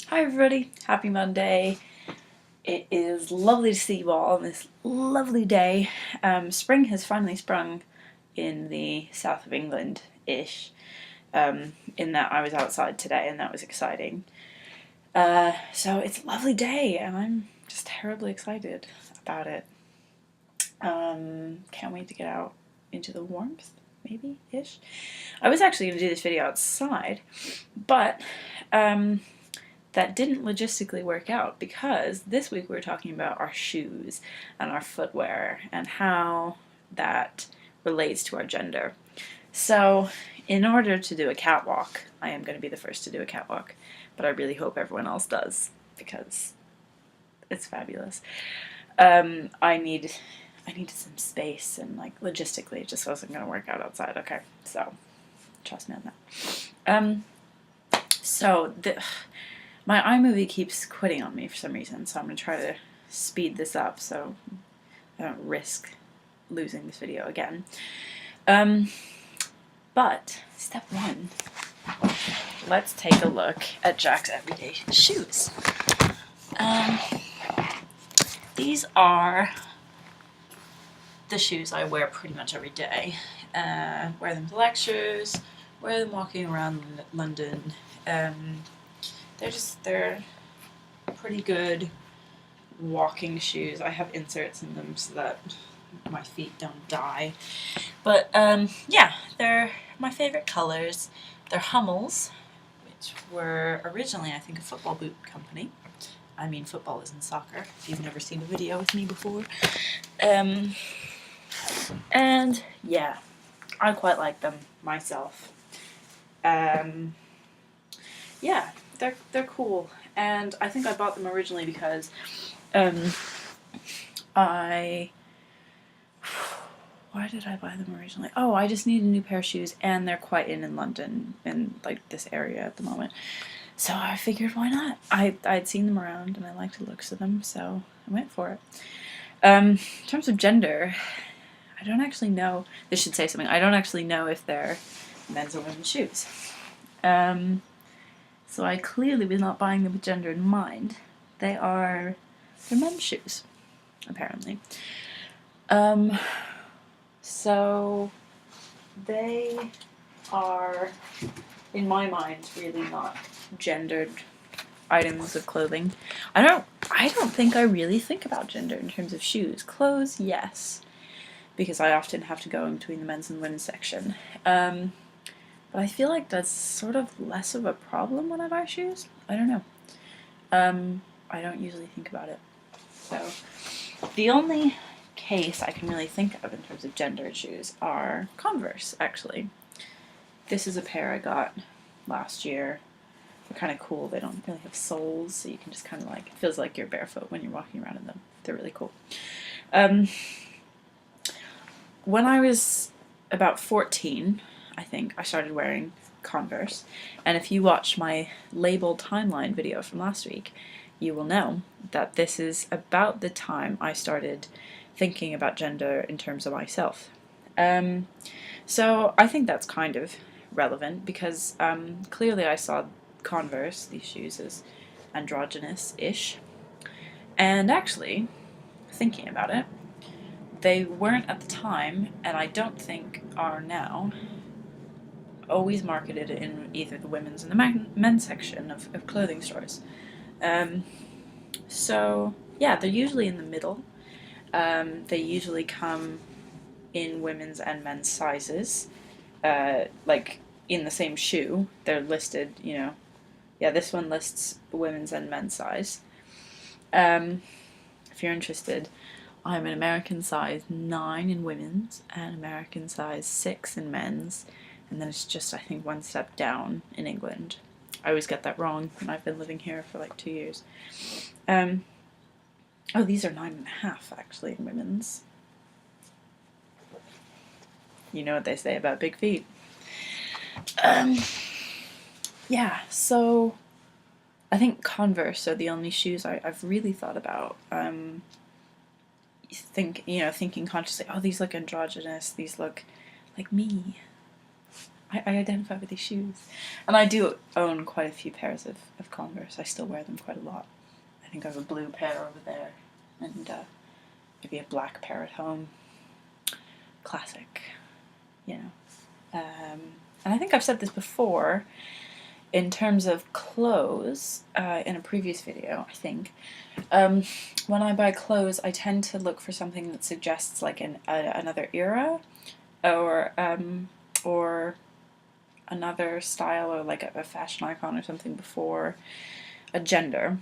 Hi everybody, happy Monday. It is lovely to see you all on this lovely day. Spring has finally sprung in the south of England-ish, in that I was outside today and that was exciting. So it's a lovely day and I'm just terribly excited about it. Can't wait to get out into the warmth, maybe-ish. I was actually going to do this video outside, but that didn't logistically work out because this week we were talking about our shoes and our footwear and how that relates to our gender. So in order to do a catwalk, I am going to be the first to do a catwalk, but I really hope everyone else does because it's fabulous. I needed some space and like logistically it just wasn't going to work out outside. Okay, so trust me on that. My iMovie keeps quitting on me for some reason, so I'm going to try to speed this up so I don't risk losing this video again. But step one, let's take a look at Jack's everyday shoes. These are the shoes I wear pretty much every day. Wear them to lectures, wear them walking around London. They're pretty good walking shoes. I have inserts in them so that my feet don't die. But yeah, they're my favorite colors. They're Hummels, which were originally, I think, a football boot company. I mean, football isn't soccer, if you've never seen a video with me before. And yeah, I quite like them myself. Yeah, they're cool. And I think I bought them originally because why did I buy them originally? Oh, I just need a new pair of shoes and they're quite in London, in like this area at the moment. So I figured why not? I'd seen them around and I liked the looks of them, so I went for it. In terms of gender, I don't actually know. This should say something. I don't actually know if they're men's or women's shoes. So I clearly was not buying them with gender in mind. They're men's shoes, apparently. So they are, in my mind, really not gendered items of clothing. I don't think I really think about gender in terms of shoes. Clothes, yes, because I often have to go in between the men's and women's section. But I feel like that's sort of less of a problem when I buy shoes. I don't know. I don't usually think about it. So the only case I can really think of in terms of gendered shoes are Converse, actually. This is a pair I got last year. They're kind of cool. They don't really have soles, so you can just kind of like, it feels like you're barefoot when you're walking around in them. They're really cool. When I was about 14, I think, I started wearing Converse. And if you watch my label timeline video from last week, you will know that this is about the time I started thinking about gender in terms of myself. So I think that's kind of relevant because clearly I saw Converse, these shoes, as androgynous-ish. And actually, thinking about it, they weren't at the time, and I don't think are now, always marketed in either the women's and the men's section of clothing stores. So yeah, they're usually in the middle. They usually come in women's and men's sizes. Like in the same shoe, they're listed, you know. Yeah, this one lists women's and men's size. If you're interested, I'm an American size 9 in women's and American size 6 in men's, and then it's just, I think, one step down in England. I always get that wrong, and I've been living here for like 2 years. Oh, these are 9.5 actually in women's. You know what they say about big feet. Yeah, so I think Converse are the only shoes I've really thought about. Thinking consciously, oh, these look androgynous, these look like me. I identify with these shoes. And I do own quite a few pairs of Converse. I still wear them quite a lot. I think I have a blue pair over there, and maybe a black pair at home. Classic, you know. And I think I've said this before, in terms of clothes, in a previous video, I think. When I buy clothes, I tend to look for something that suggests like another era, or another style, or like a fashion icon or something before a gender.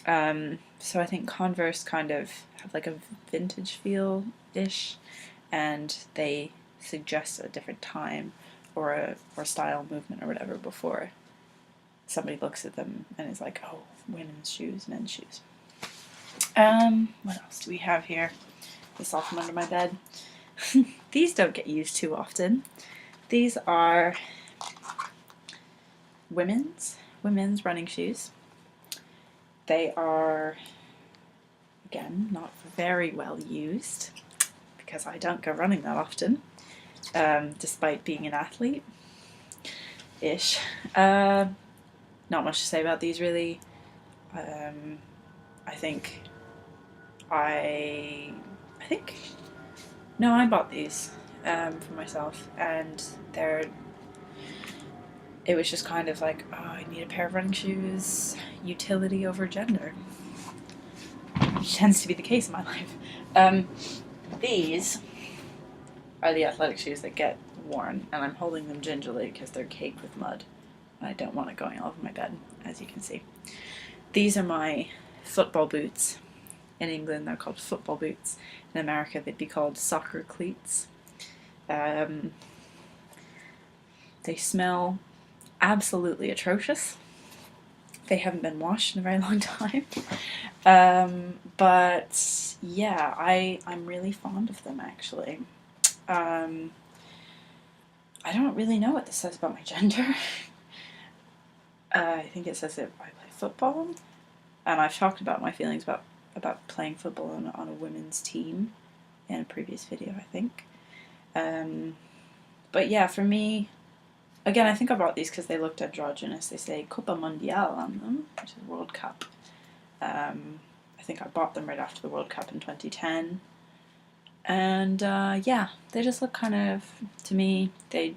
So I think Converse kind of have like a vintage feel-ish, and they suggest a different time or style movement or whatever before somebody looks at them and is like, oh, women's shoes, men's shoes. What else do we have here? This all from under my bed. These don't get used too often. These are women's running shoes. They are, again, not very well used because I don't go running that often, despite being an athlete-ish. Not much to say about these, really. I think no, I bought these for myself, and it was just kind of like, oh, I need a pair of running shoes, utility over gender, which tends to be the case in my life. These are the athletic shoes that get worn, and I'm holding them gingerly because they're caked with mud. I don't want it going all over my bed, as you can see. These are my football boots. In England, they're called football boots. In America, they'd be called soccer cleats. They smell absolutely atrocious. They haven't been washed in a very long time. But yeah, I'm really fond of them, actually. I don't really know what this says about my gender. I think it says that I play football, and I've talked about my feelings about playing football on a women's team in a previous video, I think. But yeah, for me, again, I think I bought these because they looked androgynous. They say Copa Mundial on them, which is World Cup. I think I bought them right after the World Cup in 2010. And yeah, they just look kind of, to me, they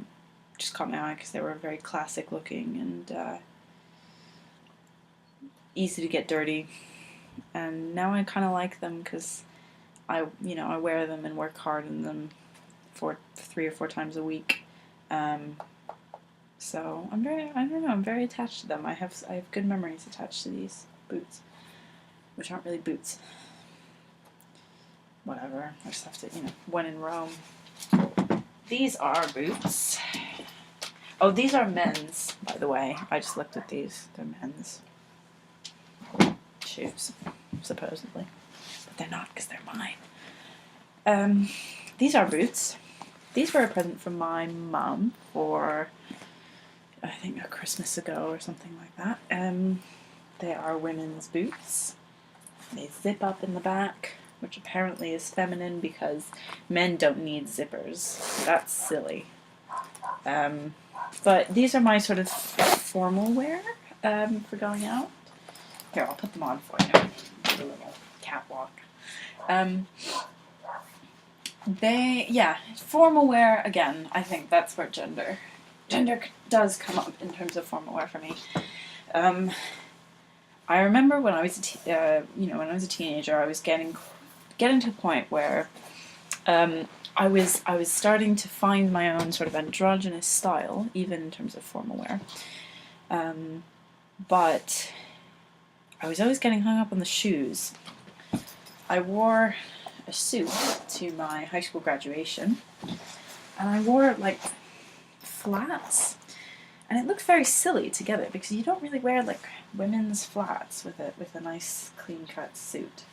just caught my eye because they were very classic looking and easy to get dirty. And now I kind of like them because I wear them and work hard in them for 3 or 4 times a week. So I'm very attached to them. I have good memories attached to these boots, which aren't really boots. Whatever, I just have to, when in Rome. These are boots. Oh, these are men's, by the way. I just looked at these. They're men's shoes, supposedly. But they're not, because they're mine. These are boots. These were a present from my mum for, I think, a Christmas ago or something like that. They are women's boots. They zip up in the back, which apparently is feminine because men don't need zippers. That's silly. But these are my sort of formal wear for going out. Here, I'll put them on for you. Do a little catwalk. Formal wear, again, I think that's where gender does come up in terms of formal wear for me. I remember when I was a teenager, I was getting to a point where I was starting to find my own sort of androgynous style, even in terms of formal wear. But I was always getting hung up on the shoes. I wore a suit to my high school graduation, and I wore like flats, and it looked very silly together because you don't really wear like women's flats with a nice clean cut suit.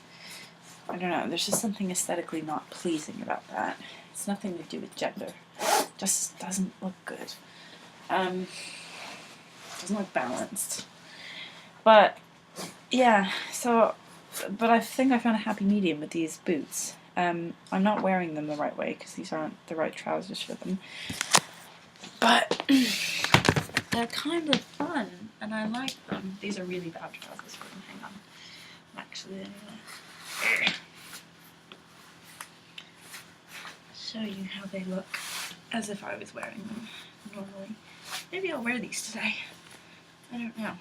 I don't know, there's just something aesthetically not pleasing about that. It's nothing to do with gender. It just doesn't look good. Doesn't look balanced. But yeah, but I think I found a happy medium with these boots. I'm not wearing them the right way because these aren't the right trousers for them. but they're kind of fun, and I like them. These are really bad trousers for them. Hang on. Actually, anyway. Show you how they look as if I was wearing them normally. Maybe I'll wear these today. I don't know.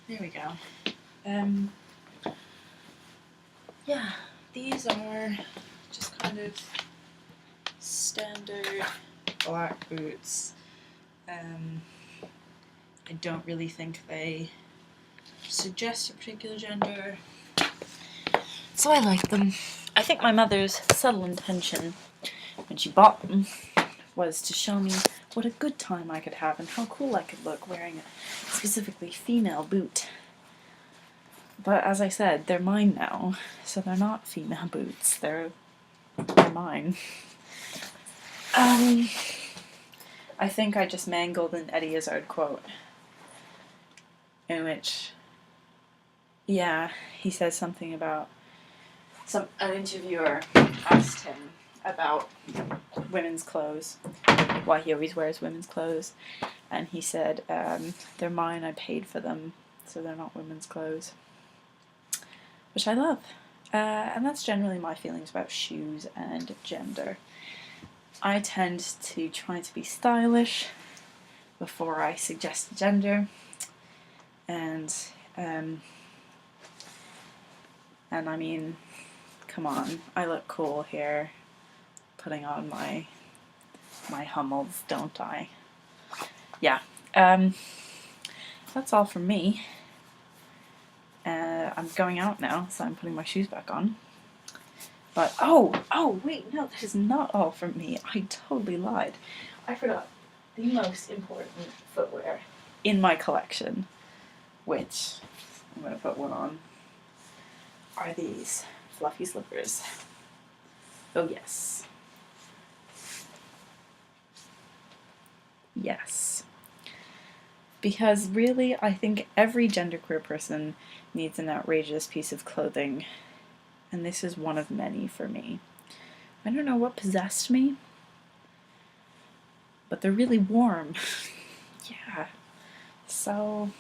There we go. Yeah, these are just kind of standard black boots. I don't really think they suggest a particular gender, so I like them. I think my mother's subtle intention when she bought them was to show me what a good time I could have and how cool I could look wearing a specifically female boot. But as I said, they're mine now, so they're not female boots. They're mine. I think I just mangled an Eddie Izzard quote in which, yeah, he says something about an interviewer asked him about women's clothes, why he always wears women's clothes, and he said, they're mine, I paid for them, so they're not women's clothes. Which I love. And that's generally my feelings about shoes and gender. I tend to try to be stylish before I suggest a gender, and I mean, come on, I look cool here, putting on my Hummels, don't I? Yeah, that's all from me. I'm going out now, so I'm putting my shoes back on. But, oh, wait, no, that is not all from me. I totally lied. I forgot the most important footwear in my collection, which I'm going to put one on, are these fluffy slippers. Oh, yes. Yes. Because really, I think every genderqueer person needs an outrageous piece of clothing, and this is one of many for me. I don't know what possessed me, but they're really warm. Yeah. So,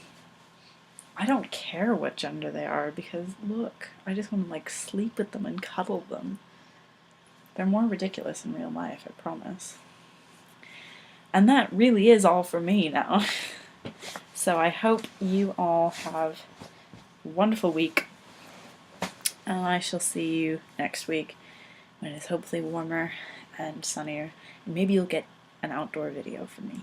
I don't care what gender they are, because look, I just want to like sleep with them and cuddle them. They're more ridiculous in real life, I promise. And that really is all for me now. So I hope you all have a wonderful week, and I shall see you next week when it's hopefully warmer and sunnier, and maybe you'll get an outdoor video from me.